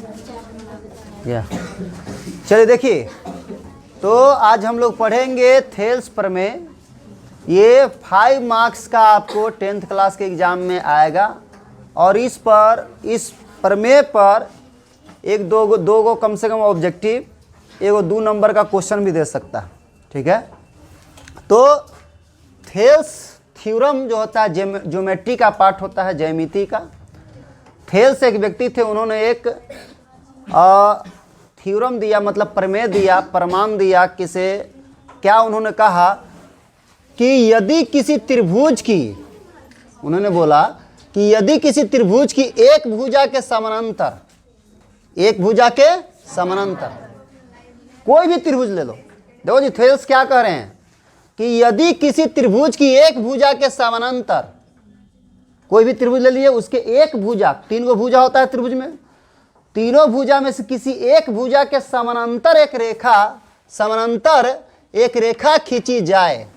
या चलिए देखिए, तो आज हम लोग पढ़ेंगे थेल्स प्रमेय। ये 5 मार्क्स का आपको 10th क्लास के एग्ज़ाम में आएगा और इस प्रमेय पर एक दो गो कम से कम ऑब्जेक्टिव, एगो 2 नंबर का क्वेश्चन भी दे सकता है। ठीक है, तो थेल्स थ्योरम जो होता है ज्योमेट्री का पार्ट होता है, ज्यामिति का। थेल्स एक व्यक्ति थे, उन्होंने एक थ्योरम दिया, मतलब प्रमेय दिया, प्रमाण दिया। किसे क्या उन्होंने कहा कि यदि किसी त्रिभुज की, उन्होंने बोला कि यदि किसी त्रिभुज की एक भुजा के समानांतर, एक भुजा के समानांतर कोई भी त्रिभुज ले लो। देखो जी, थेल्स क्या कह रहे हैं कि यदि किसी त्रिभुज की एक भुजा के समानांतर, कोई भी त्रिभुज ले लिए, उसके एक भुजा, 3 गो भुजा होता है त्रिभुज में, तीनों भुजा में से किसी एक भुजा के समानांतर एक रेखा खींची जाए,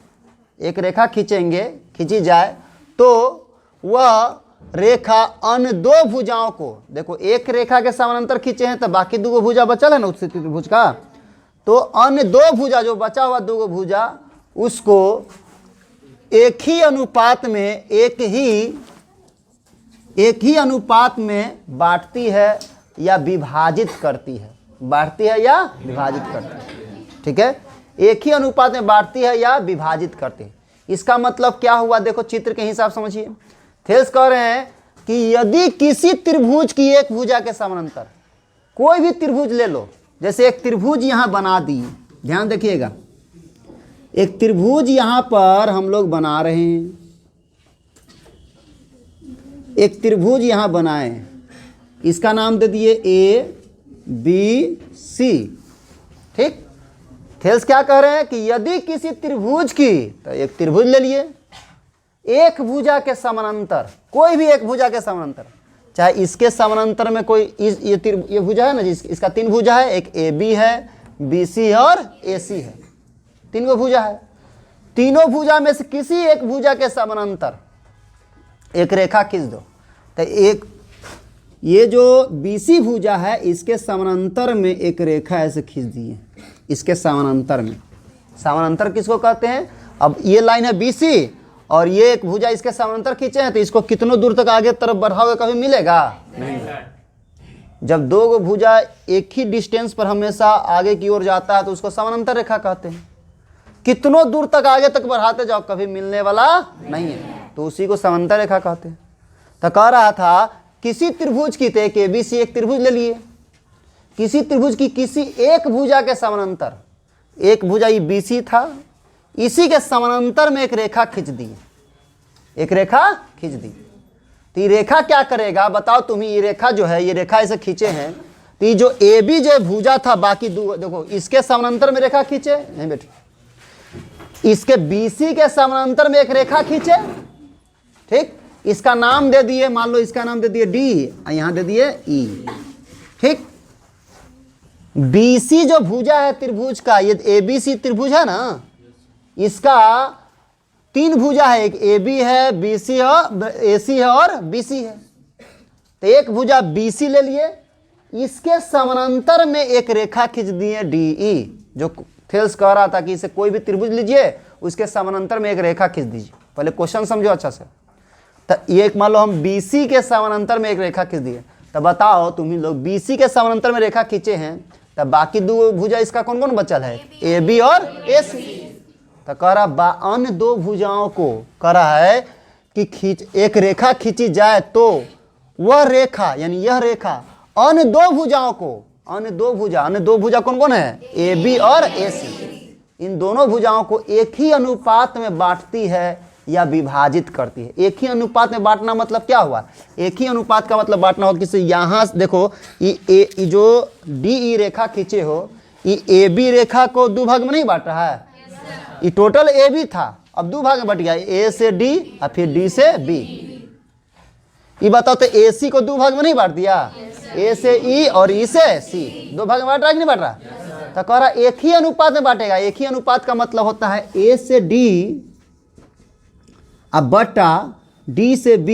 एक रेखा खींची जाए, तो वह रेखा अन्य 2 भुजाओं को, देखो एक रेखा के समानांतर खींचे हैं तो बाकी 2 गो भुजा बचल है ना उस त्रिभुज का, तो अन्य 2 भुजा, जो बचा हुआ 2 गो भुजा, उसको एक ही अनुपात में बांटती है या विभाजित करती है। बांटती है या विभाजित करती है। ठीक है, एक ही अनुपात में बांटती है या विभाजित करती है। इसका मतलब क्या हुआ, देखो चित्र के हिसाब समझिए। थेल्स कह रहे हैं कि यदि किसी त्रिभुज की एक भुजा के समानांतर, कोई भी त्रिभुज ले लो, जैसे एक त्रिभुज यहां बना दी, ध्यान देखिएगा, एक त्रिभुज यहां पर हम लोग बना रहे हैं, एक त्रिभुज यहां बनाए, इसका नाम दे दिए ABC। ठीक, थेल्स क्या कह रहे हैं कि यदि किसी त्रिभुज की, तो एक त्रिभुज ले लिए, एक भुजा के समानांतर, कोई भी एक भुजा के समानांतर, चाहे इसके समानांतर में कोई ये भुजा है ना, इसका 3 भुजा है, एक AB है, BC है और AC है, 3 गो भुजा है। तीनों भुजा में से किसी एक भुजा के समानांतर एक रेखा खींच दो, तो एक ये जो BC भुजा है, इसके समानांतर में एक रेखा ऐसे खींच दिए, इसके समानांतर में। समानांतर किसको कहते हैं? अब ये लाइन है BC और ये एक भुजा इसके समानांतर खींचे हैं, तो इसको कितनों दूर तक आगे तरफ बढ़ाओगे, कभी मिलेगा नहीं। जब 2 गो भुजा एक ही डिस्टेंस पर हमेशा आगे की ओर जाता है तो उसको समानांतर रेखा कहते हैं। कितनों दूर तक आगे तक बढ़ाते जाओ, कभी मिलने वाला नहीं है, तो उसी को समानांतर रेखा कहते हैं। तो कह रहा था किसी त्रिभुज की, तो एक ABC एक त्रिभुज ले लिए, किसी त्रिभुज की किसी एक भुजा के समानांतर, एक भुजा ये BC था, इसी के समानांतर में एक रेखा खींच दी, एक रेखा खींच दी। तो ये रेखा क्या करेगा बताओ तुम ही? ये रेखा जो है, ये रेखा ऐसे खींचे हैं, तो ये जो AB जो भुजा था, बाकी 2, देखो इसके समानांतर में रेखा खींचे, नहीं बेटे, इसके BC के समानांतर में एक रेखा खींचे। ठीक, इसका नाम दे दिए, मान लो इसका नाम दे दिए D, यहां दे दिए E। ठीक, BC जो भुजा है त्रिभुज का, ये ABC त्रिभुज है ना, इसका 3 भुजा है, एक AB है, BC है, AC है और BC है। तो एक भुजा BC ले लिए, इसके समानांतर में एक रेखा खींच दिए DE। जो थेल्स कह रहा था कि इसे कोई भी त्रिभुज लीजिए, उसके समानांतर में एक रेखा खींच दीजिए। पहले क्वेश्चन समझो अच्छा से। तो ये एक मान लो हम BC के समानांतर में एक रेखा खींच दिए, तो बताओ तुम ही लोग, BC के समानांतर में रेखा खींचे हैं, तब बाकी 2 भुजा इसका कौन कौन बचल है? AB और AC। तो कह रहा अन्य 2 भुजाओं को कह रहा है कि एक रेखा खींची जाए, तो वह रेखा, यानी यह रेखा अन्य 2 भुजाओं को, अन्य 2 भुजा कौन कौन है? AB और AC। इन दोनों भुजाओं को एक ही अनुपात में बांटती है या विभाजित करती है। एक ही अनुपात में बांटना मतलब क्या हुआ? एक ही अनुपात का मतलब बांटना हो, किसी यहाँ देखो ये जो DE रेखा खींचे हो, ये AB रेखा को 2 भाग में नहीं बांट रहा है, ये टोटल AB था, अब 2 भाग में बट गया, A से D और फिर D से B। ये बताओ तो AC को 2 भाग में नहीं बांट दिया, A से E और E से C, 2 भाग में बांट रहा है कि नहीं बांट रहा? तो कह रहा एक ही अनुपात में बांटेगा। एक ही अनुपात का मतलब होता है A से D अब बटा D से B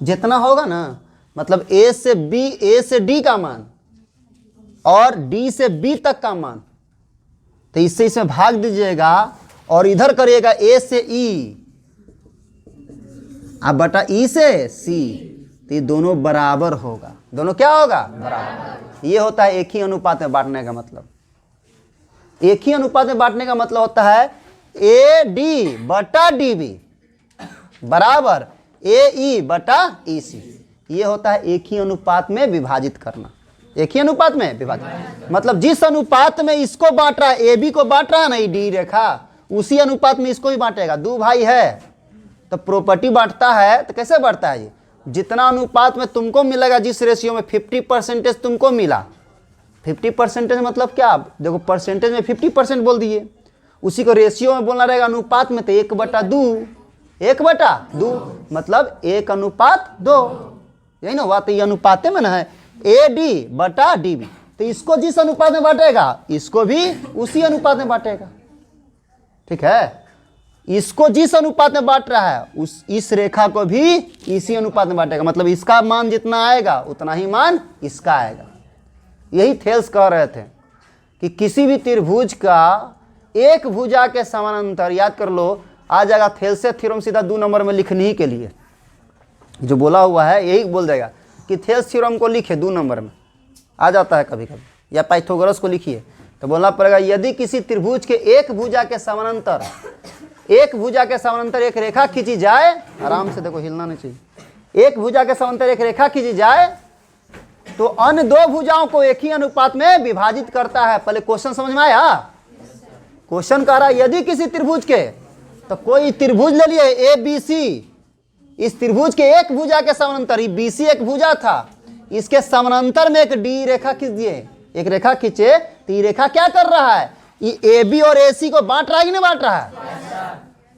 जितना होगा ना, मतलब ए से डी का मान और डी से बी तक का मान, तो इससे इसमें भाग दीजिएगा और इधर करिएगा ए से ई अब बटा ई से सी, तो ये दोनों बराबर होगा। दोनों क्या होगा? बराबर। ये होता है एक ही अनुपात में बांटने का मतलब। एक ही अनुपात में बांटने का मतलब होता है ए डी बटा डी बी बराबर ए ई बटा ई सी। ये होता है एक ही अनुपात में विभाजित करना। एक ही अनुपात में विभाजित मतलब जिस अनुपात में इसको बांट रहा है, ए बी को बांट रहा है ना ये डी रेखा, उसी अनुपात में इसको भी बांटेगा। दो भाई है तो प्रॉपर्टी बांटता है तो कैसे बढ़ता है? ये जितना अनुपात में तुमको मिलेगा, जिस रेशियो में 50% तुमको मिला, 50% मतलब क्या? देखो परसेंटेज में 50% बोल दिए, उसी को रेशियो में बोलना रहेगा अनुपात में, तो 1/2 1/2 मतलब 1:2। यही ना हुआ? तो ये अनुपात में ना है ए डी बटा डी बी, तो इसको जिस अनुपात में बांटेगा इसको भी उसी अनुपात में बांटेगा। ठीक है, इसको जिस अनुपात में बांट रहा है इस रेखा को भी इसी अनुपात में बांटेगा। मतलब इसका मान जितना आएगा उतना ही मान इसका आएगा। यही थेल्स कह रहे थे कि किसी भी त्रिभुज का एक भुजा के समानांतर, याद कर लो, आ जाएगा थेल्स थ्योरम सीधा 2 नंबर में लिखने ही के लिए जो बोला हुआ है यही बोल देगा कि थेल्स थ्योरम को लिखे 2 नंबर में आ जाता है कभी कभी, या पाइथागोरस को लिखिए तो बोलना पड़ेगा यदि किसी त्रिभुज के एक भुजा के समानांतर एक रेखा खींची जाए, आराम से देखो हिलना नहीं चाहिए, एक भुजा के समानांतर एक रेखा खींची जाए तो अन्य दो भुजाओं को एक ही अनुपात में विभाजित करता है। पहले क्वेश्चन समझ में आया? क्वेश्चन कह रहा है यदि किसी त्रिभुज के, तो कोई त्रिभुज ले लिए ए बी सी, इस त्रिभुज के एक भुजा के समानांतर, ही बी सी एक भुजा था, इसके समानांतर में एक डी रेखा खींच दिए, एक रेखा खींचे, तो ये रेखा क्या कर रहा है? ये ए बी और ए सी को बांट रहा है कि नहीं बांट रहा है?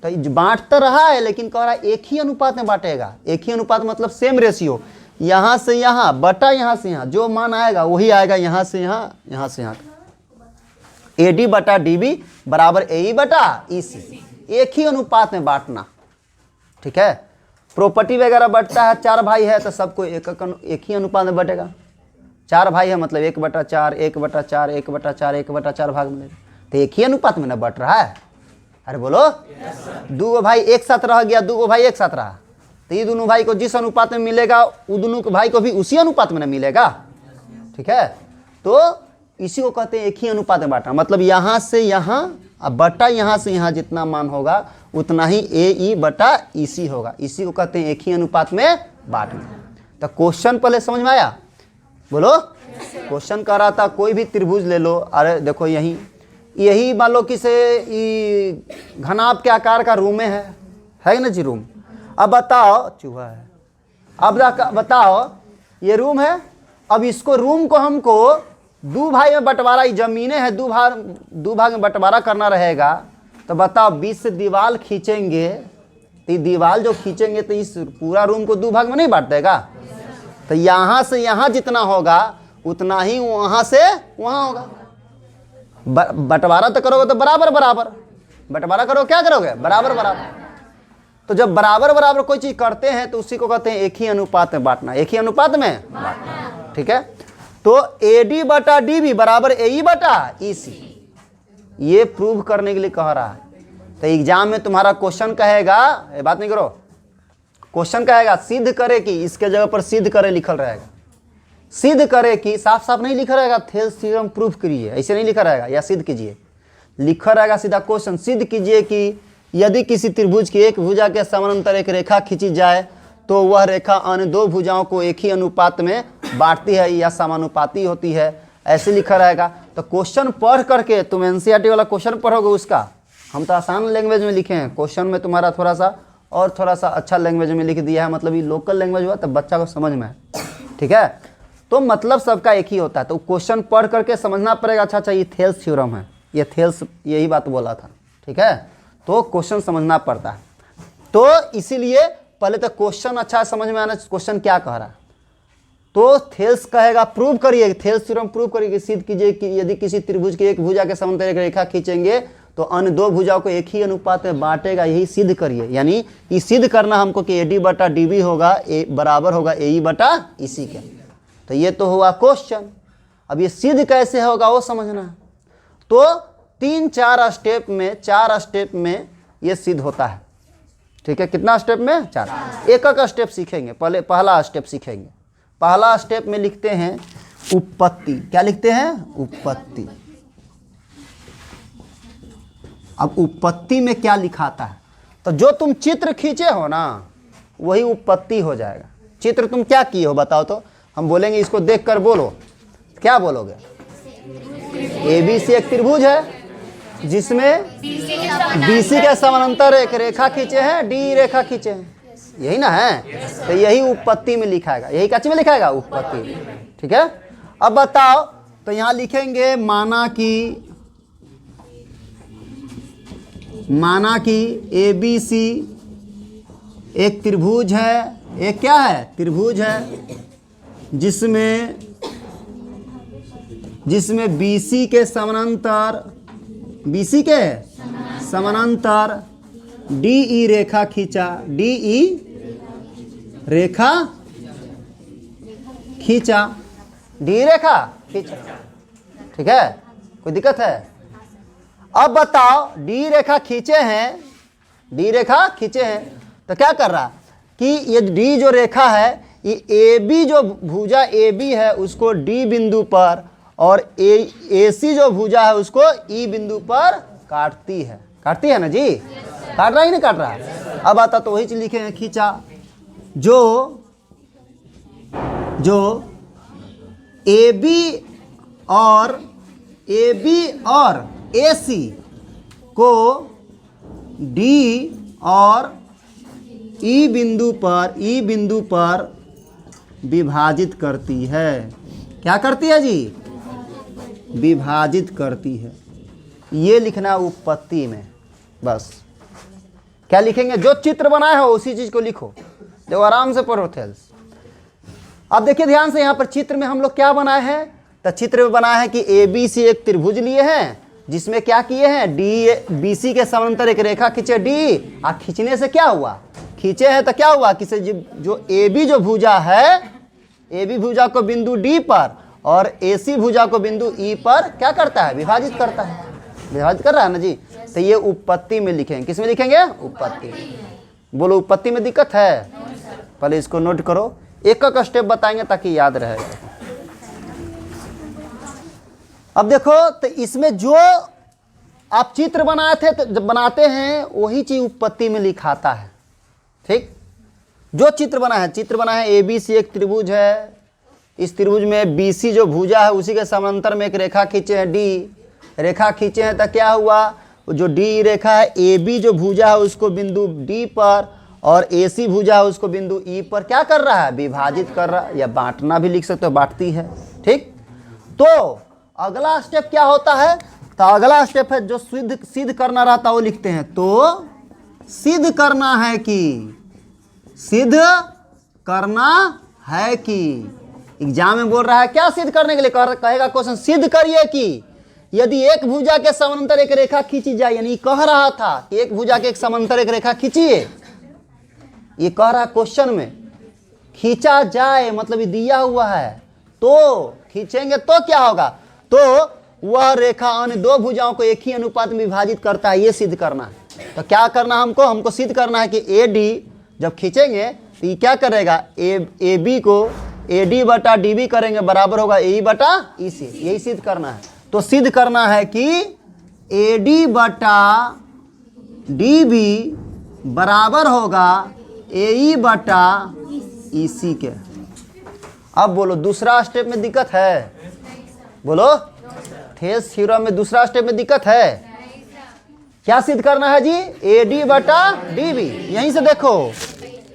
तो बांट तो रहा है लेकिन कह रहा है एक ही अनुपात में बांटेगा। एक ही अनुपात मतलब सेम रेशियो, यहां से यहां बटा यहां से यहां, जो मान आएगा वही आएगा यहां से यहां, यहां से यहां। ए डी बटा डी बी बराबर ए ई बटा ई सी, एक ही अनुपात में बांटना। ठीक है, प्रॉपर्टी वगैरह बढ़ता है, 4 भाई है तो सबको एक ही अनुपात में बटेगा। 4 भाई है मतलब 1/4 1/4 1/4 1/4 भाग मिलेगा, तो एक ही अनुपात में ना बट रहा है। अरे बोलो, 2 भाई एक साथ रह गया, 2 भाई एक साथ रहा, तो ये दोनों भाई को जिस अनुपात में मिलेगा वो दोनों भाई को भी उसी अनुपात में ना मिलेगा। ठीक है, तो इसी को कहते हैं एक ही अनुपात में बांटना। मतलब यहाँ से यहाँ अब बटा यहाँ से यहाँ जितना मान होगा उतना ही ए ई बटा ई सी होगा। इसी को कहते हैं एक ही अनुपात में बांटना। तो क्वेश्चन पहले समझ में आया? बोलो, क्वेश्चन कह रहा था कोई भी त्रिभुज ले लो। अरे देखो यही मान लो कि से घनाभ के आकार का रूम है ना जी रूम। अब बताओ, चूहा है, अब बताओ ये रूम है, अब इसको रूम को हमको 2 भाग में बंटवारा, जमीनें हैं 2 भाग में बंटवारा करना रहेगा। तो बताओ बीच से दीवार खींचेंगे, तो दीवार जो खींचेंगे तो इस पूरा रूम को 2 भाग में नहीं बांट देगा। तो यहाँ से यहाँ जितना होगा उतना ही वहाँ से वहाँ होगा। बंटवारा तो करोगे तो बराबर बराबर, बंटवारा करो क्या करोगे? बराबर बराबर। तो जब बराबर बराबर कोई चीज़ करते हैं तो उसी को कहते हैं एक ही अनुपात में बांटना। एक ही अनुपात में बांटना। ठीक है, तो ए डी बटा डी बी बराबर ए ई बटा ई सी, ये प्रूव करने के लिए कह रहा है। तो एग्जाम में तुम्हारा क्वेश्चन कहेगा, ये बात नहीं करो, क्वेश्चन कहेगा सिद्ध करे कि, इसके जगह पर सिद्ध करे लिखल रहेगा। सिद्ध करे कि साफ साफ नहीं लिखा रहेगा थेल्स थ्योरम प्रूफ करिए, ऐसे नहीं लिखा रहेगा, या सिद्ध कीजिए, लिखा रहेगा सीधा क्वेश्चन सिद्ध कीजिए कि यदि किसी त्रिभुज की एक भुजा के समानांतर एक रेखा खींची जाए तो वह रेखा अन्य 2 भुजाओं को एक ही अनुपात में बांटती है या समानुपाती होती है, ऐसे लिखा रहेगा। तो क्वेश्चन पढ़ करके तुम एनसीईआरटी वाला क्वेश्चन पढ़ोगे उसका, हम तो आसान लैंग्वेज में लिखे हैं, क्वेश्चन में तुम्हारा थोड़ा सा अच्छा लैंग्वेज में लिख दिया है, मतलब ये लोकल लैंग्वेज हुआ तब बच्चा को समझ में है। ठीक है, तो मतलब सबका एक ही होता है। तो क्वेश्चन पढ़ करके समझना पड़ेगा, अच्छा ये थेल्स थ्योरम है, ये थेल्स यही बात बोला था। ठीक है, तो क्वेश्चन समझना पड़ता है। तो इसीलिए पहले तो क्वेश्चन अच्छा समझ में आना, क्वेश्चन क्या कह रहा है। तो थेल्स कहेगा प्रूव करिए, थेल्स थ्योरम प्रूव करिए, सिद्ध कीजिए कि यदि किसी त्रिभुज की एक भुजा के समानांतर एक रेखा खींचेंगे तो अन्य दो भुजाओं को एक ही अनुपात में बांटेगा, यही सिद्ध करिए। यानी ये सिद्ध करना हमको कि AD बटा DB होगा बराबर होगा AE बटा EC के। तो ये तो हुआ क्वेश्चन। अब ये सिद्ध कैसे होगा वो समझना है। तो 3-4 स्टेप में, 4 स्टेप में ये सिद्ध होता है। ठीक है, कितना स्टेप में? 4। एक एक स्टेप सीखेंगे। पहले पहला स्टेप सीखेंगे। पहला स्टेप में लिखते हैं उत्पत्ति। क्या लिखते हैं? उत्पत्ति। अब उत्पत्ति में क्या लिखाता है? तो जो तुम चित्र खींचे हो ना वही उत्पत्ति हो जाएगा। चित्र तुम क्या किए हो बताओ तो। हम बोलेंगे इसको देखकर बोलो, क्या बोलोगे? ABC एक त्रिभुज है जिसमें BC के समानांतर एक रेखा खींचे हैं, D रेखा खींचे हैं, यही ना है? तो यही उत्पत्ति में लिखाएगा। यही क्या में लिखाएगा? उत्पत्ति। ठीक है, अब बताओ तो यहां लिखेंगे माना कि ABC एक त्रिभुज है। एक क्या है? त्रिभुज है जिसमें BC के समानांतर DE रेखा खींचा। DE रेखा खींचा। DE रेखा खींचा। ठीक है, कोई दिक्कत है? अब बताओ D रेखा खींचे हैं, D रेखा खींचे हैं तो क्या कर रहा कि ये D जो रेखा है ये AB जो भुजा AB है उसको D बिंदु पर और AC जो भुजा है उसको E बिंदु पर काटती है। काटती है ना जी? काट रहा ही नहीं काट रहा? अब आता तो वही चीज लिखे हैं खींचा। जो AB और AC को D और E बिंदु पर विभाजित करती है। क्या करती है जी? विभाजित करती है। ये लिखना उत्पत्ति में। बस क्या लिखेंगे? जो चित्र बनाए हो उसी चीज को लिखो, जो आराम से पढ़ो थेल्स। अब देखिए ध्यान से, यहाँ पर चित्र में हम लोग क्या बनाए हैं? तो चित्र में बनाया है कि ABC एक त्रिभुज लिए हैं जिसमें क्या किए हैं? BC के समानांतर एक रेखा खींचे D। और खींचने से क्या हुआ? खींचे हैं तो क्या हुआ? किसी जो AB जो भुजा है, AB भुजा को बिंदु D पर और AC भुजा को बिंदु E पर क्या करता है? विभाजित करता है। विभाजित कर रहा है ना जी? तो ये उत्पत्ति में लिखेंगे। किस में लिखेंगे? उत्पत्ति। बोलो उत्पत्ति में दिक्कत है? पहले इसको नोट करो, एक एक स्टेप बताएंगे ताकि याद रहे। अब देखो तो इसमें जो आप चित्र बनाए थे तो जब बनाते हैं वही चीज उत्पत्ति में लिखाता है। ठीक, जो चित्र बना है ABC एक त्रिभुज है। इस त्रिभुज में BC जो भुजा है उसी के समानांतर में एक रेखा खींचे हैं D। रेखा खींचे हैं तो क्या हुआ? जो D रेखा है AB जो भुजा है उसको बिंदु D पर और AC भुजा है उसको बिंदु E पर क्या कर रहा है? विभाजित कर रहा है, या बांटना भी लिख सकते हो, बांटती है। ठीक, तो अगला स्टेप क्या होता है? तो अगला स्टेप है जो सिद्ध करना रहता है वो लिखते हैं। तो सिद्ध करना है कि एग्जाम में बोल रहा है क्या सिद्ध करने के लिए? कहेगा क्वेश्चन सिद्ध करिए कि यदि एक भुजा के समानांतर एक रेखा खींची जाए। यानी कह रहा था कि एक भुजा के एक समानांतर एक रेखा खींचिए, ये कह रहा है क्वेश्चन में। खींचा जाए मतलब ये दिया हुआ है, तो खींचेंगे तो क्या होगा? तो वह रेखा अन्य दो भुजाओं को एक ही अनुपात में विभाजित करता है। ये सिद्ध करना है। तो क्या करना हमको सिद्ध करना है कि AD जब खींचेंगे तो ये क्या करेगा? AB को AD बटा DB करेंगे बराबर होगा AE बटा EC। यही सिद्ध करना है। तो सिद्ध करना है कि AD बटा DB बराबर होगा AE बटा EC के। अब बोलो दूसरा स्टेप में दिक्कत है? बोलो थेल्स थ्योरम में दूसरा स्टेप में दिक्कत है? क्या सिद्ध करना है जी? AD बटा DB। यहीं से देखो,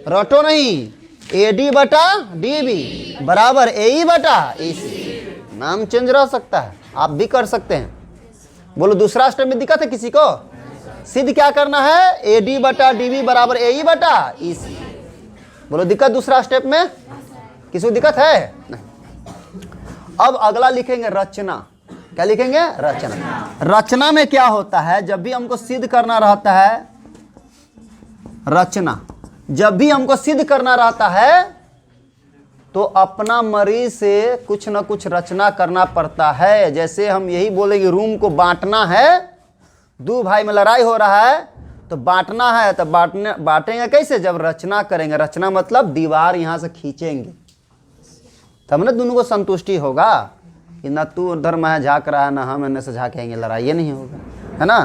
रटो नहीं। AD बटा DB बराबर AE बटा EC। नाम चेंज रह सकता है, आप भी कर सकते हैं। बोलो दूसरा स्टेप में दिक्कत है किसी को? सिद्ध क्या करना है? AD बटा DB बराबर AE बटा EC। बोलो दिक्कत दूसरा स्टेप में? किसी को दिक्कत है? नहीं। अब अगला लिखेंगे रचना। क्या लिखेंगे? रचना। रचना में क्या होता है, जब भी हमको सिद्ध करना रहता है, रचना जब भी हमको सिद्ध करना रहता है तो अपना मरीज से कुछ ना कुछ रचना करना पड़ता है। जैसे हम यही बोलेंगे रूम को बांटना है, दो भाई में लड़ाई हो रहा है तो बांटना है, तो बांटेंगे कैसे? जब रचना करेंगे। रचना मतलब दीवार यहाँ से खींचेंगे तब ना दोनों को संतुष्टि होगा कि ना तू उधर में झाँक रहा है ना हम इन्हें से झाँकेंगे, लड़ाई ये नहीं होगा, है ना।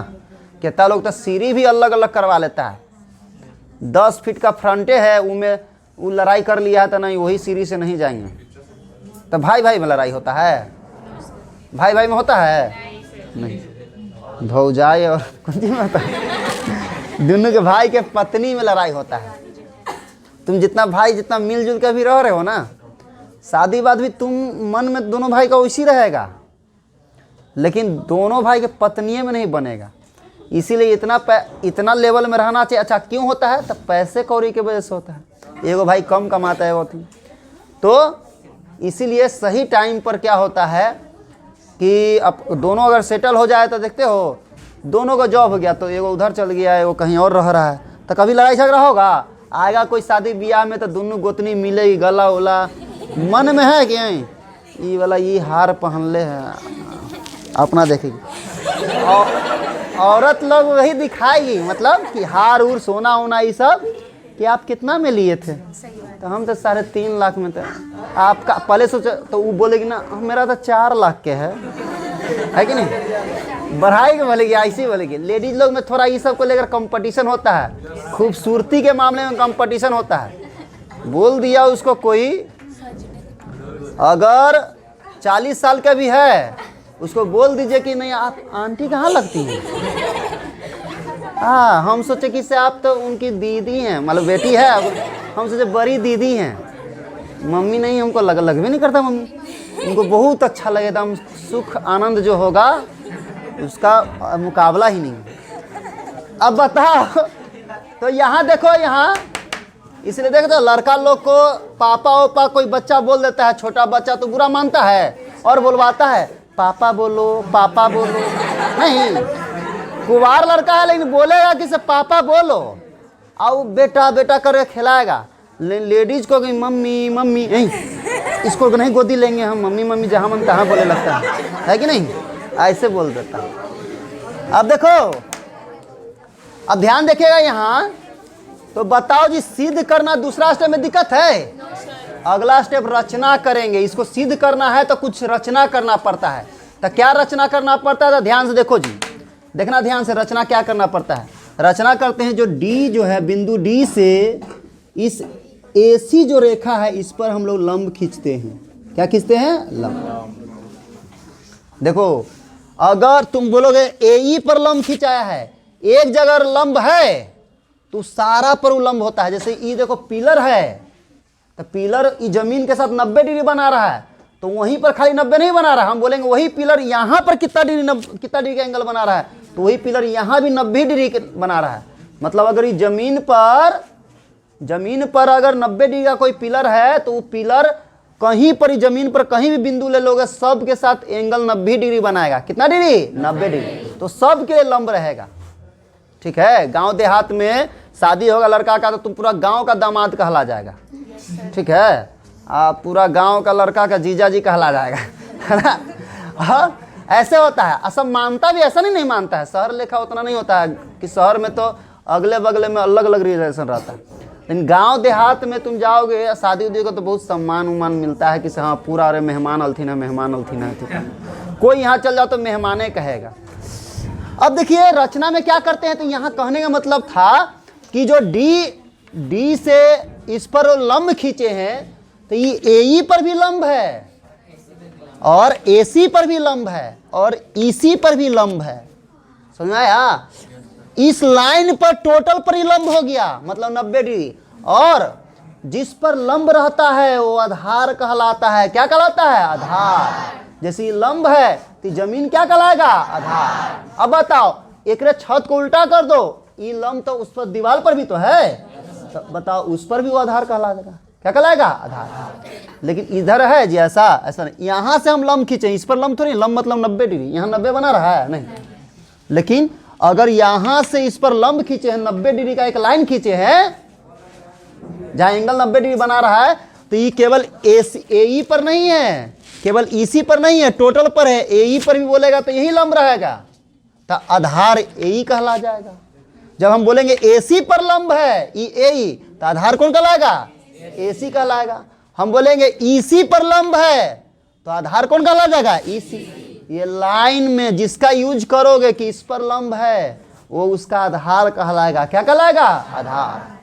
कितना लोग तो सीढ़ी भी अलग अलग करवा लेता है, 10 फीट का फ्रंटे है उनमें वो लड़ाई कर लिया है तो नहीं वही सीढ़ी से नहीं जाएंगे। तो भाई भाई में लड़ाई होता है? भाई भाई में होता है? नहीं। भौजाई और कुछ में होता है, दोनों के भाई के पत्नी में लड़ाई होता है। तुम जितना भाई जितना मिलजुल के भी रह रहे हो ना, शादी बाद भी तुम मन में दोनों भाई का वैसी रहेगा, लेकिन दोनों भाई के पत्नियों में नहीं बनेगा। इसीलिए इतना लेवल में रहना चाहिए। अच्छा क्यों होता है? तो पैसे कौड़ी के वजह से होता है। एगो भाई कम कमाता है वो थी, तो इसीलिए सही टाइम पर क्या होता है कि अब दोनों अगर सेटल हो जाए तो देखते हो दोनों का जॉब हो गया तो एगो उधर चल गया है वो कहीं और रह रहा है, तो कभी लड़ाई झगड़ा होगा? आएगा कोई शादी ब्याह में तो दोनों गोतनी मिलेगी, गला उला मन में है कि ये वाला ये हार पहन ले है, अपना देखेगी। औरत लोग वही दिखाएगी, मतलब कि हार उर सोना वोना ये सब कि आप कितना में लिए थे? तो हम तो 3.5 लाख में थे। आपका पहले सोचा तो वो बोलेगी ना मेरा तो 4 लाख के है कि नहीं? बढ़ाई के बोलेगी, ऐसी बोलेगी। लेडीज लोग में थोड़ा ये सब को लेकर कंपटीशन होता है, खूबसूरती के मामले में कंपटीशन होता है। बोल दिया उसको कोई अगर 40 साल का भी है उसको बोल दीजिए कि नहीं आप आंटी कहाँ लगती हैं। हाँ हम सोचे कि से आप तो उनकी दीदी हैं, मतलब बेटी है, हम सोचे बड़ी दीदी हैं। मम्मी नहीं, हमको लग भी नहीं करता मम्मी, उनको बहुत अच्छा लगे था। हम सुख आनंद जो होगा उसका मुकाबला ही नहीं। अब बताओ तो यहाँ देखो, यहाँ इसलिए देखो तो लड़का लोग को पापा ओपा कोई बच्चा बोल देता है, छोटा बच्चा तो बुरा मानता है और बुलवाता है पापा बोलो पापा बोलो। नहीं, कुवार लड़का है लेकिन बोलेगा कि से पापा बोलो, आओ बेटा बेटा करके खिलाएगा। लेडीज को कहीं मम्मी मम्मी नहीं, इसको नहीं गोदी लेंगे हम, मम्मी मम्मी जहाँ मन तहाँ बोले लगता है कि नहीं? ऐसे बोल देता है। अब देखो, अब ध्यान देखिएगा यहाँ, तो बताओ जी सिद्ध करना दूसरा स्टेप में दिक्कत है। अगला स्टेप रचना करेंगे। इसको सिद्ध करना है तो कुछ रचना करना पड़ता है। तो क्या रचना करना पड़ता है? तो ध्यान से देखो जी, देखना ध्यान से, रचना क्या करना पड़ता है। रचना करते हैं जो डी जो है, बिंदु डी से इस AC जो रेखा है इस पर हम लोग लंब खींचते हैं। क्या खींचते हैं? लंब। देखो अगर तुम बोलोगे AE पर लंब खिंचाया है, एक जगह लंब है तो सारा पर लंब होता है। जैसे ये देखो पिलर है, तो पिलर जमीन के साथ 90 डिग्री बना रहा है, तो वहीं पर खाली 90 नहीं बना रहा है। हम बोलेंगे वही पिलर यहाँ पर कितना डिग्री का एंगल बना रहा है, तो वही पिलर यहाँ भी 90 डिग्री बना रहा है। मतलब अगर ये जमीन पर अगर 90 डिग्री का कोई पिलर है तो वो पिलर कहीं पर जमीन पर कहीं भी बिंदु ले लोगे सब के साथ एंगल 90 डिग्री बनाएगा। कितना डिग्री? 90 डिग्री। तो सब के लिए लंब रहेगा। ठीक है, गांव देहात में शादी होगा लड़का का तो तुम पूरा गांव का दामाद कहला जाएगा। ठीक है, पूरा गांव का लड़का का जीजा जी कहला जाएगा, है ना? हाँ ऐसे होता है। असम मानता भी ऐसा नहीं मानता है, शहर लेखा उतना नहीं होता है कि शहर में तो अगले बगले में अलग अलग रिलेशन रहता है, लेकिन गांव देहात में तुम जाओगे शादी उदी को तो बहुत सम्मान उम्मान मिलता है कि हाँ पूरा अरे मेहमान अलथीन है, मेहमान अलथीन है। कोई यहाँ चल जाओ तो मेहमाने कहेगा। अब देखिए रचना में क्या करते हैं, तो यहाँ कहने का मतलब था कि जो डी से इस पर लंब खींचे हैं तो ये AE पर भी लंब है और AC पर भी लंब है और EC पर भी लंब है। समझ में आया? इस लाइन पर टोटल पर ही लंब हो गया, मतलब 90 डिग्री। और जिस पर लंब रहता है वो आधार कहलाता है। क्या कहलाता है? आधार। जैसे लंब है तो जमीन क्या कहलाएगा? आधार। अब बताओ एक छत को उल्टा कर दो, ये लंब तो उस पर दीवार पर भी तो है, तो बताओ उस पर भी वो आधार कहलाएगा। क्या कहलाएगा? आधार। लेकिन इधर है जी ऐसा नहीं, यहाँ से हम लंब खींचे, इस पर लंब थोड़ी, लंब मतलब 90 डिग्री, यहाँ 90 बना रहा है नहीं। लेकिन अगर यहाँ से इस पर लंब खींचे हैं, 90 डिग्री का एक लाइन खींचे हैं, जहाँ एंगल 90 डिग्री बना रहा है, तो ये केवल ए पर नहीं है, केवल ईसी पर नहीं है, टोटल पर है। ए पर भी बोलेगा तो यही लंब रहेगा, तो आधार ए कहला जाएगा। जब हम बोलेंगे एसी पर लंब है ए, तो आधार कौन कहलाएगा? एसी कहलाएगा। हम बोलेंगे ईसी पर लंब है, तो आधार कौन कहला जाएगा? ईसी। ये लाइन में जिसका यूज करोगे कि इस पर लंब है, वो उसका आधार कहलाएगा। क्या कहलाएगा? आधार।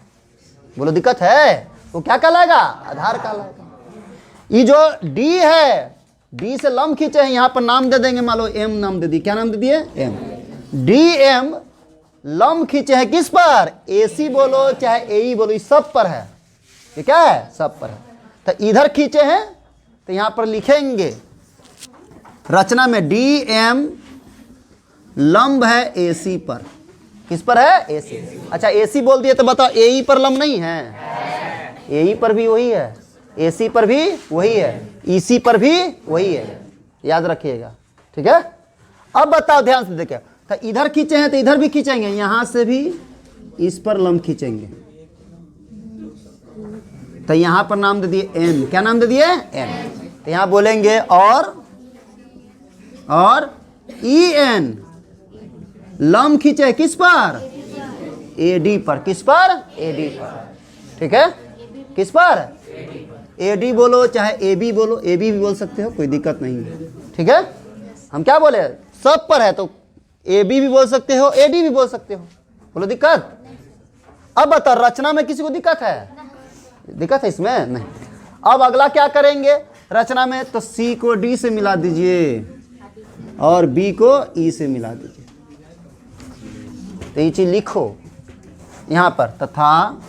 बोलो दिक्कत है? वो क्या कहलाएगा? आधार कहलाएगा। ये जो डी है, डी से लंब खींचे हैं, यहाँ पर नाम दे देंगे, मान लो एम नाम दे दिए। क्या नाम दे दिए? एम। डी एम लंब खींचे हैं किस पर? एसी बोलो चाहे एई बोलो, इस सब पर है। ये क्या है? सब पर है। तो इधर खींचे हैं, तो यहाँ पर लिखेंगे रचना में डी एम लंब है एसी पर। किस पर है? एसी। अच्छा एसी बोल दिए तो बताओ एई पर लंब नहीं है? एई पर भी वही है, एसी पर भी वही है, ईसी पर भी वही है, याद रखिएगा। ठीक है। अब बताओ ध्यान से देखिए, तो इधर खींचे हैं तो इधर भी खींचेंगे, यहां से भी इस पर लंब खींचेंगे, तो यहां पर नाम दे दिए एन। क्या नाम दे दिए? एन। तो यहां बोलेंगे और ई एन लंब खींचे किस पर? एडी पर। किस पर? एडी पर। ठीक है। किस पर? एडी बोलो चाहे एबी बोलो, एबी भी बोल सकते हो, कोई दिक्कत नहीं है। ठीक है। हम क्या बोले? सब पर है, तो एबी भी बोल सकते हो, एडी भी बोल सकते हो, बोलो दिक्कत? अब बताओ रचना में किसी को दिक्कत है? दिक्कत है इसमें? नहीं। अब अगला क्या करेंगे रचना में? तो सी को डी से मिला दीजिए और बी को ई से मिला दीजिए। तो ये चीज लिखो यहां पर, तथा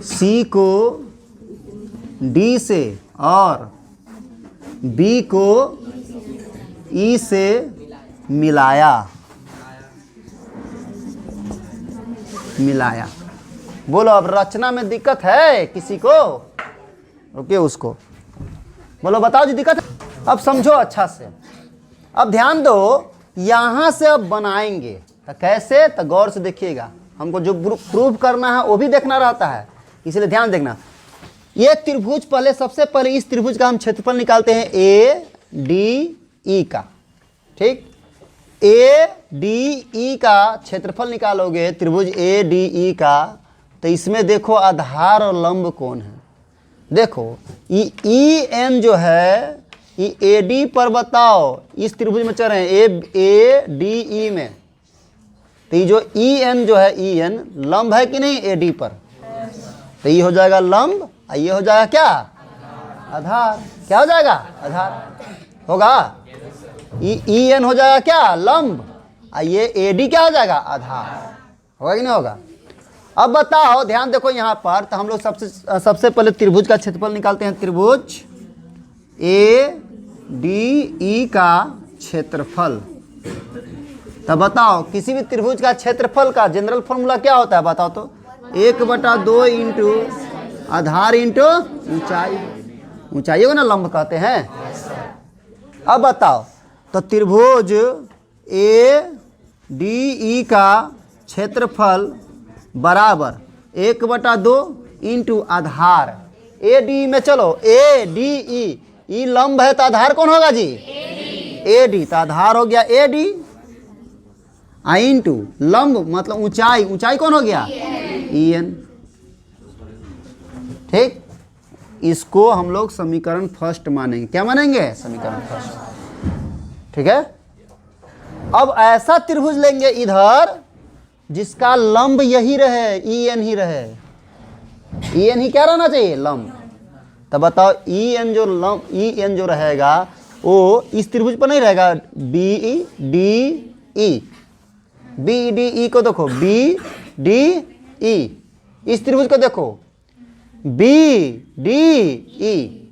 सी को डी से और बी को ई से मिलाया। बोलो अब रचना में दिक्कत है किसी को? रुकिए उसको बोलो, बताओ जी दिक्कत है? अब समझो अच्छा से, अब ध्यान दो, यहां से अब बनाएंगे तो कैसे? तो गौर से देखिएगा, हमको जो प्रूफ करना है वो भी देखना रहता है, इसलिए ध्यान देखना। ये त्रिभुज पहले, सबसे पहले इस त्रिभुज का हम क्षेत्रफल निकालते हैं ए डी ई का। ठीक, ए डी ई का क्षेत्रफल निकालोगे त्रिभुज ए डी ई का, तो इसमें देखो आधार और लंब कौन है। देखो ई एन जो है ये ए डी पर, बताओ इस त्रिभुज में चल रहे हैं ए डी ई में, तो ये जो ई एन जो है, ई एन लंब है कि नहीं ए डी पर? तो ये हो जाएगा लंब, और ये हो जाएगा क्या? आधार। क्या हो जाएगा? आधार होगा। ई एन हो जाएगा क्या? लंब, और ये ए डी क्या हो जाएगा? आधार। होगा कि नहीं होगा? अब बताओ ध्यान देखो यहाँ पर, तो हम लोग सबसे पहले त्रिभुज का क्षेत्रफल निकालते हैं। त्रिभुज ए डी ई का क्षेत्रफल, तब बताओ किसी भी त्रिभुज का क्षेत्रफल का जनरल फॉर्मूला क्या होता है? बताओ तो 1/2 इंटू आधार इंटू ऊंचाई। ऊंचाई को ना लंब कहते हैं। अब बताओ, तो त्रिभुज ए डी ई का क्षेत्रफल बराबर 1/2 इंटू आधार। ए डी में चलो, ए डी ई लंब है तो आधार कौन होगा जी? A D. तो आधार हो गया ए डी, इंटू लंब मतलब ऊंचाई, ऊंचाई कौन हो गया? E N. ठीक, इसको हम लोग समीकरण फर्स्ट मानेंगे। क्या मानेंगे? समीकरण फर्स्ट। ठीक है। अब ऐसा त्रिभुज लेंगे इधर जिसका लंब यही रहे, ई एन ही रहे। ई एन ही क्या रहना चाहिए? लंब। तब बताओ ई एन जो लंब, ई एन जो रहेगा वो इस त्रिभुज पर नहीं रहेगा। B D E, B D E को देखो, बी डी ई। इस त्रिभुज को देखो, बी डी ई।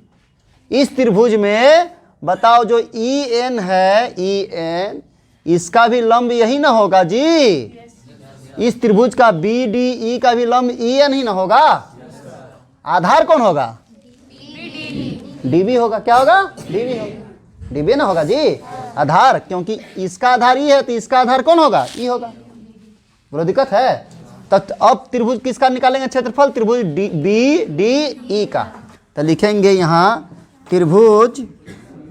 इस त्रिभुज में बताओ जो ई एन है, ई एन, इसका भी लंब यही ना होगा जी? इस त्रिभुज का बी डी ई का भी लंब ई एन ही ना होगा? आधार कौन होगा? डीबी होगा। क्या होगा? डीबी होगा। डीबी ना होगा जी आधार, क्योंकि इसका आधार ई है तो इसका आधार कौन होगा? ई होगा। बोलो दिक्कत है? तो अब त्रिभुज किसका निकालेंगे क्षेत्रफल? त्रिभुज बी डी ई का। तो लिखेंगे यहाँ त्रिभुज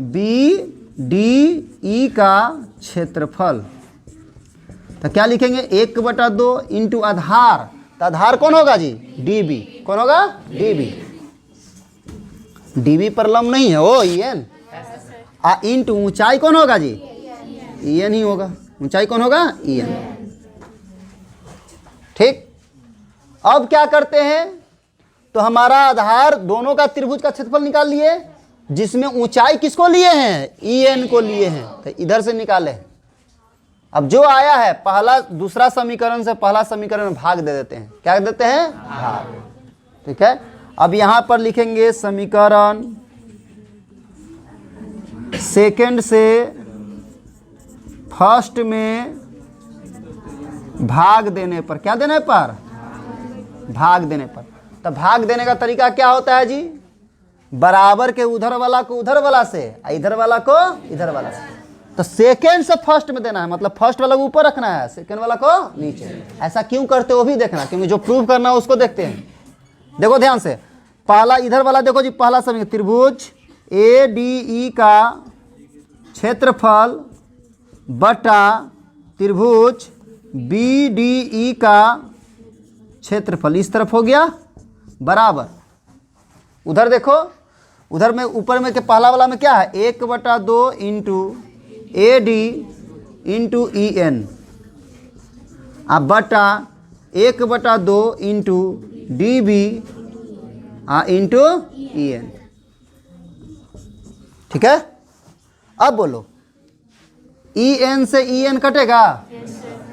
बी डी ई का क्षेत्रफल। तो क्या लिखेंगे? 1/2 इंटू आधार। तो आधार कौन होगा जी? डीबी। कौन होगा? डीबी। डीबी पर लंब नहीं है वो ई एन। इंटू ऊंचाई कौन होगा जी? ई एन ही होगा। ऊंचाई कौन होगा? E N. ठीक। अब क्या करते हैं? तो हमारा आधार दोनों का त्रिभुज का क्षेत्रफल निकाल लिए, जिसमें ऊंचाई किसको लिए हैं? ई एन को लिए हैं। तो इधर से निकाले। अब जो आया है पहला दूसरा समीकरण से पहला समीकरण में भाग दे देते हैं। क्या देते हैं? भाग। ठीक है। अब यहां पर लिखेंगे समीकरण सेकंड से फर्स्ट में भाग देने पर। क्या देने पर? भाग देने पर। तो भाग देने का तरीका क्या होता है जी? बराबर के उधर वाला को उधर वाला से, इधर वाला को इधर वाला से। तो सेकेंड से फर्स्ट में देना है, मतलब फर्स्ट वाला को ऊपर रखना है, सेकेंड वाला को नीचे। ऐसा क्यों करते हो वो भी देखना, क्योंकि जो प्रूव करना है उसको देखते हैं। देखो ध्यान से, पहला इधर वाला देखो जी, पहला समीकरण त्रिभुज ए डी ई का क्षेत्रफल बटा त्रिभुज बी डी ई का क्षेत्रफल इस तरफ हो गया बराबर। उधर देखो, उधर में ऊपर में के पहला वाला में क्या है? 1/2 into A D into E N बटा 1/2 into D B into E N. ठीक है। अब बोलो, ई एन से ई एन कटेगा?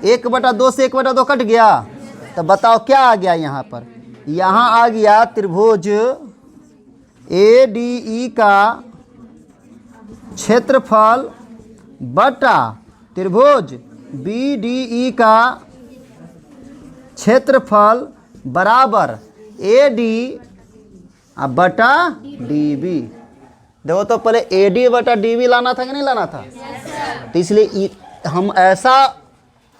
1/2 से 1/2 कट गया। तो बताओ क्या आ गया यहाँ पर? यहाँ आ गया त्रिभुज ए डी ई का क्षेत्रफल बटा त्रिभुज बी डी ई का क्षेत्रफल बराबर ए डी बटा डी बी। देखो तो पहले ए डी बटा डी बी लाना था कि नहीं लाना था? तो इसलिए हम ऐसा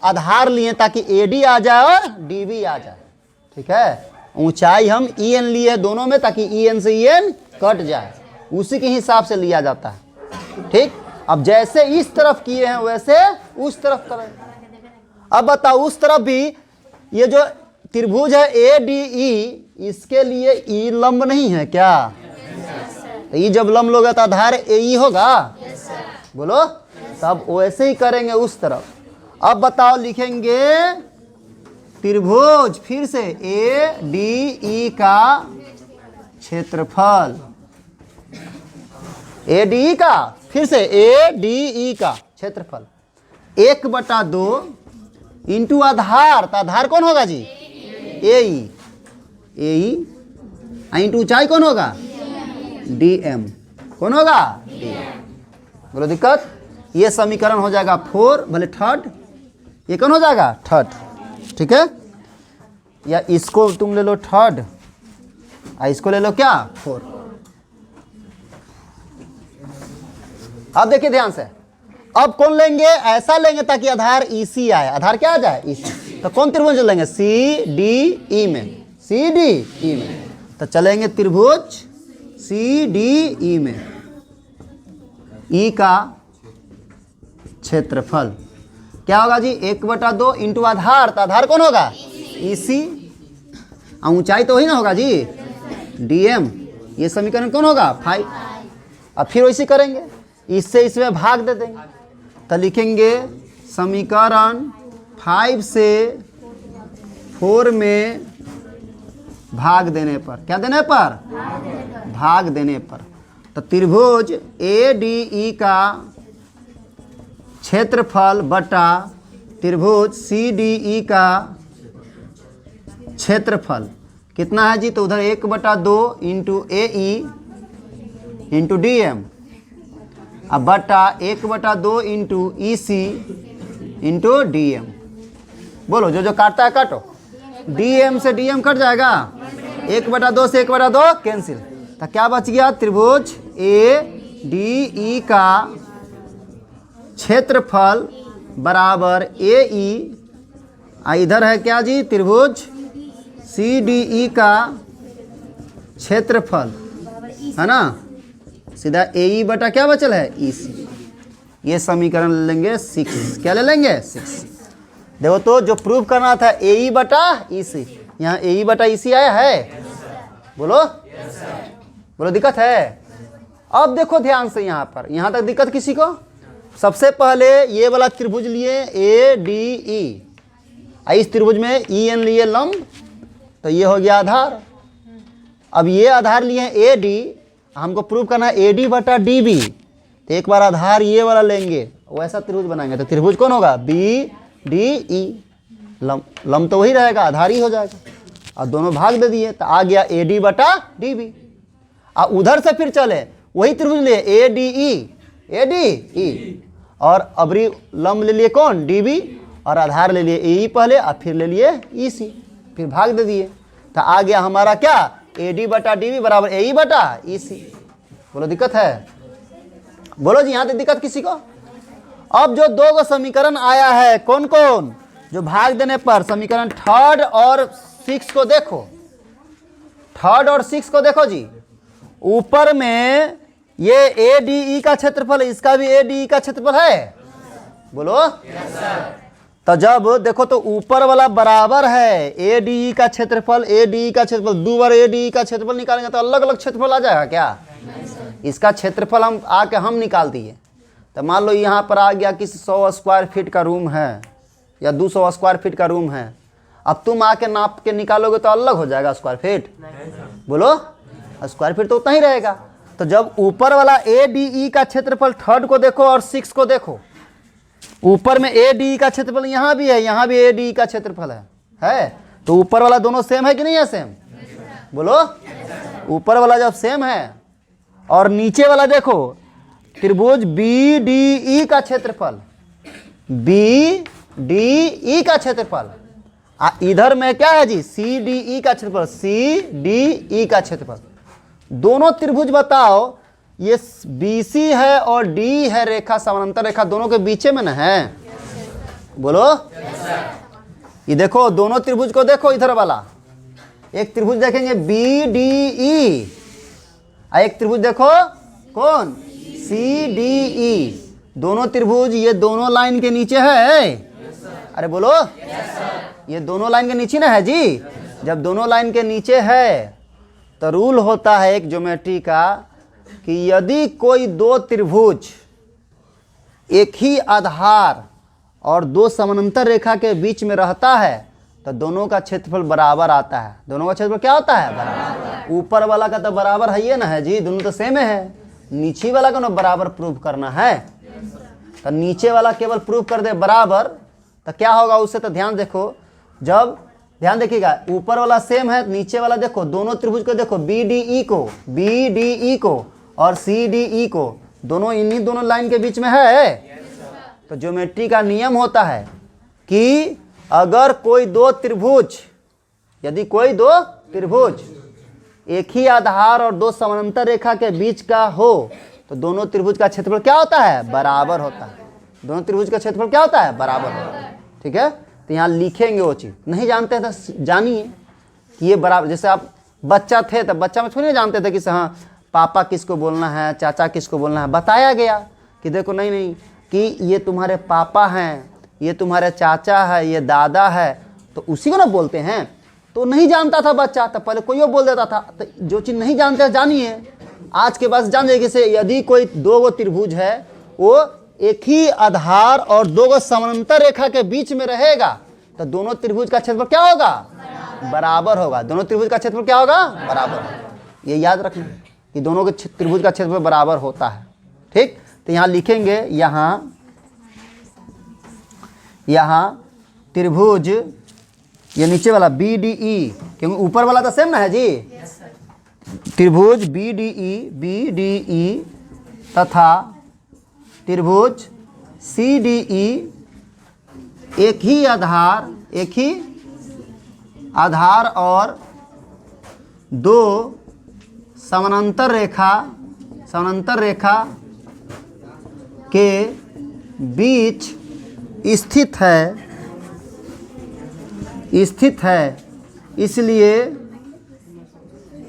आधार लिए ताकि ए डी आ जाए और डी बी आ जाए। ठीक है। ऊंचाई हम ई एन लिए है दोनों में, ताकि ई एन से ई एन कट जाए, उसी के हिसाब से लिया जाता है। ठीक। अब जैसे इस तरफ किए हैं वैसे उस तरफ करें। अब बताओ उस तरफ भी ये जो त्रिभुज है ए डी ई, इसके लिए ई लंब नहीं है क्या? ई जब लंब लोगे तो आधार ए ई होगा। बोलो। तब वैसे ही करेंगे उस तरफ। अब बताओ लिखेंगे त्रिभुज फिर से ए डी ई का क्षेत्रफल। ए डी ई का, फिर से ए डी ई का क्षेत्रफल 1/2 इंटू आधार। तो आधार कौन होगा जी? ए ई इंटू ऊंचाई कौन होगा? D M. कौन होगा? D M. बोलो दिक्कत? ये समीकरण हो जाएगा 4, भले थर्ड, ये कौन हो जाएगा? थर्ड। ठीक है। या इसको तुम ले लो थर्ड, इसको ले लो क्या? 4। अब देखिए ध्यान से, अब कौन लेंगे? ऐसा लेंगे ताकि आधार ईसी आए। आधार क्या आ जाए? ईसी। तो कौन त्रिभुज लेंगे? सी डी ई में। सी डी ई में। तो चलेंगे त्रिभुज सी डी ई में। ई का क्षेत्रफल क्या होगा जी? 1/2 इंटू आधार। तो आधार कौन होगा? ईसी। ऊंचाई तो वही ना होगा जी? डीएम। ये समीकरण कौन होगा? 5। अब फिर वैसे करेंगे, इससे इसमें भाग दे देंगे। तो लिखेंगे समीकरण 5 से 4 में भाग देने पर। क्या देने पर? भाग देने पर। तो त्रिभुज ए डी ई का क्षेत्रफल बटा त्रिभुज सी डी ई का क्षेत्रफल कितना है जी? तो उधर 1/2 इंटू ए ई इंटू डी एम बटा 1/2 इंटू ई सी इंटू डी एम। बोलो जो जो काटता है काटो। डी एम से डी एम कट जाएगा। 1/2 से 1/2 कैंसिल, तो क्या बच गया? त्रिभुज ADE का क्षेत्रफल बराबर AE, इधर है क्या जी? त्रिभुज CDE का क्षेत्रफल, है ना? सीधा AE बटा क्या बचल है? EC। ये समीकरण ले लेंगे 6। क्या ले लेंगे? 6। देखो तो जो प्रूव करना था AE बटा EC, यहाँ AE बटा EC आया है? बोलो बोलो, दिक्कत है? अब देखो ध्यान से, यहाँ पर यहाँ तक दिक्कत किसी को? सबसे पहले ये वाला त्रिभुज लिए ADE, इस त्रिभुज में EN लिए लंब, तो ये हो गया आधार। अब ये आधार लिए AD, हमको प्रूव करना है AD बटा DB, तो एक बार आधार ये वाला लेंगे, वैसा त्रिभुज बनाएंगे, तो त्रिभुज कौन होगा? BDE। लंब तो वही रहेगा, आधार ही हो जाएगा, और दोनों भाग दे दिए, तो आ गया AD बटा DB। और उधर से फिर चले वही त्रिभुज लिए ADE, और अबरी लंब ले लिए कौन? DB, और आधार ले लिए AE पहले, और फिर ले लिए EC, फिर भाग दे दिए, तो आ गया हमारा क्या? AD बटा DB बराबर AE बटा EC। बोलो दिक्कत है? बोलो जी, यहाँ तक दिक्कत किसी को? अब जो 2 गो समीकरण आया है, कौन कौन? जो भाग देने पर समीकरण 3 और 6 को देखो, 3 और 6 को देखो जी। ऊपर में ये ADE का क्षेत्रफल, इसका भी ADE का क्षेत्रफल है? बोलो। तो जब देखो तो ऊपर वाला बराबर है ADE का क्षेत्रफल, ADE का क्षेत्रफल, 2 बार ADE का क्षेत्रफल निकालेंगे तो अलग अलग क्षेत्रफल आ जाएगा क्या? इसका क्षेत्रफल हम निकाल दिए, तो मान लो यहाँ पर आ गया कि 100 स्क्वायर फीट का रूम है या 200 स्क्वायर फीट का रूम है। अब तुम आके नाप के निकालोगे तो अलग हो जाएगा स्क्वायर फीट? बोलो, स्क्वायर फीट तो उतना ही रहेगा। तो जब ऊपर वाला ADE का क्षेत्रफल 3 को देखो और 6 को देखो, ऊपर में ADE का क्षेत्रफल यहाँ भी है, यहाँ भी ADE का क्षेत्रफल है, तो ऊपर वाला दोनों सेम है कि नहीं है? सेम। बोलो, ऊपर वाला जब सेम है और नीचे वाला देखो, त्रिभुज BDE का क्षेत्रफल, BDE का क्षेत्रफल, इधर में क्या है जी? CDE का क्षेत्रफल, CDE का क्षेत्रफल। दोनों त्रिभुज बताओ, ये BC है और D है, रेखा समानांतर रेखा दोनों के बीच में ना है? बोलो। ये देखो दोनों त्रिभुज को देखो, इधर वाला एक त्रिभुज देखेंगे BDE, एक त्रिभुज देखो कौन? CDE। दोनों त्रिभुज ये दोनों लाइन के नीचे है? अरे बोलो, ये दोनों लाइन के नीचे ना है जी। जब दोनों लाइन के नीचे है तो रूल होता है एक ज्योमेट्री का कि यदि कोई 2 त्रिभुज एक ही आधार और 2 समानांतर रेखा के बीच में रहता है तो दोनों का क्षेत्रफल बराबर आता है। दोनों का क्षेत्रफल क्या होता है? बराबर। ऊपर वाला का तो बराबर है ये ना है जी, दोनों तो सेम है। नीचे वाला को ना बराबर प्रूव करना है, तो नीचे वाला केवल प्रूव कर दे बराबर, तो क्या होगा उससे? तो ध्यान देखो, जब ध्यान देखिएगा, ऊपर वाला सेम है, नीचे वाला देखो, दोनों त्रिभुज को देखो, BDE को और CDE को, दोनों इन्हीं दोनों लाइन के बीच में है। तो ज्योमेट्री का नियम होता है कि अगर कोई 2 त्रिभुज, यदि कोई 2 त्रिभुज एक ही आधार और 2 समानांतर रेखा के बीच का हो तो दोनों त्रिभुज का क्षेत्रफल क्या होता है? बराबर होता है। दोनों त्रिभुज का क्षेत्रफल क्या होता है? बराबर होता है। ठीक है, तो यहाँ लिखेंगे वो चीज़। नहीं जानते हैं तो जानिए कि ये बराबर, जैसे आप बच्चा थे तो बच्चा में थोड़ी नहीं जानते थे कि हाँ पापा किसको बोलना है, चाचा किसको बोलना है। बताया गया कि देखो नहीं कि ये तुम्हारे पापा हैं, ये तुम्हारे चाचा है, ये दादा है, तो उसी को ना बोलते हैं। तो नहीं जानता था बच्चा, तो पहले कोई और बोल देता था। तो जो चीज़ नहीं जानते जानिए, आज के बाद जान जाइए कि यदि कोई 2 गो त्रिभुज है, वो एक ही आधार और 2 गो समानांतर रेखा के बीच में रहेगा तो दोनों त्रिभुज का क्षेत्रफल क्या होगा? बराबर होगा। दोनों त्रिभुज का क्षेत्रफल क्या होगा? बराबर। ये याद रखना कि दोनों के त्रिभुज का क्षेत्रफल बराबर होता है। ठीक, तो यहाँ लिखेंगे, यहाँ त्रिभुज, ये नीचे वाला BDE, क्योंकि ऊपर वाला तो सेम ना है जी। त्रिभुज BDE तथा त्रिभुज CDE एक ही आधार और दो समानांतर रेखा के बीच स्थित है,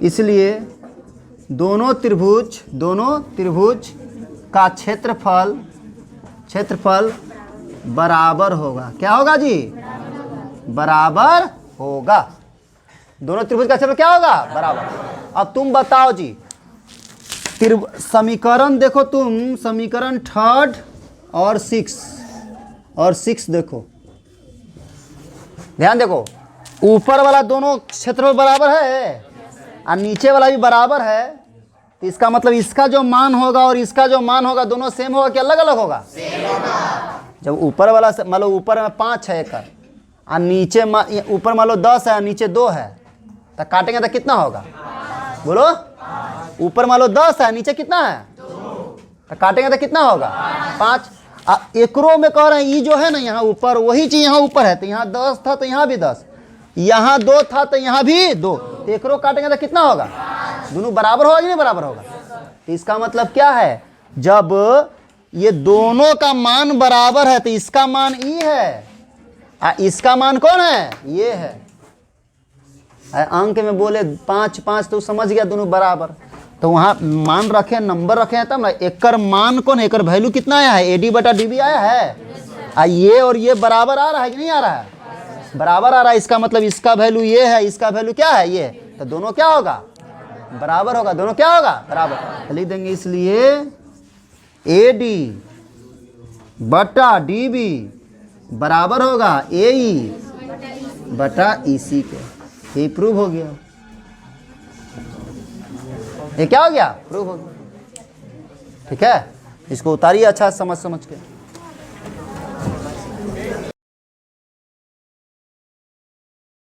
इसलिए दोनों त्रिभुज का क्षेत्रफल बराबर होगा। क्या होगा जी? बराबर होगा। दोनों त्रिभुज का क्षेत्रफल क्या होगा? बराबर। अब तुम बताओ जी, समीकरण देखो, तुम समीकरण 3 और 6 देखो, ध्यान देखो, ऊपर वाला दोनों क्षेत्रफल बराबर है और नीचे वाला भी बराबर है, तो इसका मतलब इसका जो मान होगा और इसका जो मान होगा दोनों सेम होगा कि अलग अलग होगा? सेम होगा। जब ऊपर वाला मान लो ऊपर में 5 है एकड़ और नीचे ऊपर मान लो 10 है और नीचे 2 है, तो काटेंगे तो कितना होगा? बोलो। ऊपर मान लो 10 है, नीचे कितना है? 2, तो काटेंगे तो कितना होगा? 5। एकरों में कह रहे हैं ये जो है ना यहाँ ऊपर, वही चीज यहाँ ऊपर है, तो यहाँ 10 था तो यहाँ भी 10, यहाँ 2 था तो यहाँ भी 2, तो एकरों काटेंगे तो कितना होगा? दोनों बराबर होगा कि नहीं बराबर होगा? तो इसका मतलब क्या है? जब ये दोनों का मान बराबर है तो इसका मान ई है और इसका मान कौन है? ये है। अंक में बोले 5 5 तो समझ गया दोनों बराबर, तो वहाँ मान रखे, नंबर रखे हैं तब ना। एकर मान कौन है? एकर वैल्यू कितना आया है? AD बटा DB आया है। ये और ये बराबर आ रहा है कि नहीं आ रहा है? बराबर आ रहा है। इसका मतलब इसका वैल्यू ये है, इसका वैल्यू क्या है? ये। तो दोनों क्या होगा? बराबर होगा। दोनों क्या होगा? बराबर। लिख देंगे, इसलिए AD बटा DB बराबर होगा AE बटा EC के। ये प्रूव हो गया। ये क्या हो गया? प्रूव हो गया। ठीक है, इसको उतारिए अच्छा समझ के।